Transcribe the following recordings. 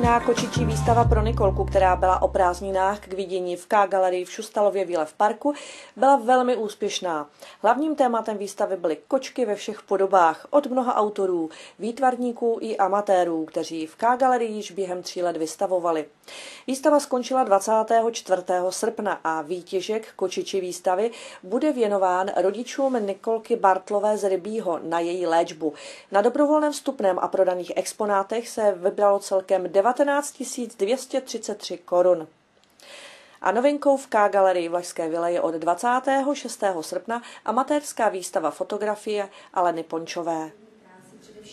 úspěšná kočičí výstava pro Nikolku, která byla o prázdninách k vidění v K-galerii v Šustalově Vile v parku, byla velmi úspěšná. Hlavním tématem výstavy byly kočky ve všech podobách od mnoha autorů, výtvarníků i amatérů, kteří v K-galerii již během 3 let vystavovali. Výstava skončila 24. srpna a výtěžek kočičí výstavy bude věnován rodičům Nikolky Bartlové z Rybího na její léčbu. Na dobrovolném vstupném a prodaných exponátech se vybralo celkem 19 233 korun. A novinkou v K-galerii Vlašské Vile je od 26. srpna amatérská výstava fotografie Aleny Pončové.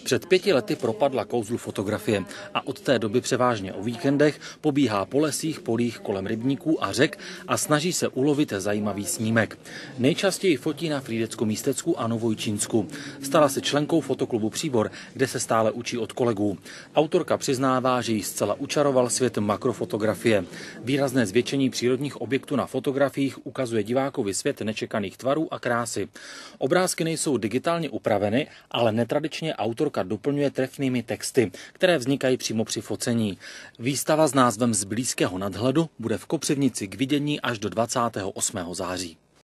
Před 5 lety propadla kouzlu fotografie a od té doby převážně o víkendech pobíhá po lesích, polích kolem rybníků a řek a snaží se ulovit zajímavý snímek. Nejčastěji fotí na Frýdecku-Místecku a Novojčínsku. Stala se členkou fotoklubu Příbor, kde se stále učí od kolegů. Autorka přiznává, že jí zcela učaroval svět makrofotografie. Výrazné zvětšení přírodních objektů na fotografiích ukazuje divákovi svět nečekaných tvarů a krásy. Obrázky nejsou digitálně upraveny, ale netradičně autorka doplňuje trefnými texty, které vznikají přímo při focení. Výstava s názvem Z blízkého nadhledu bude v Kopřivnici k vidění až do 28. září.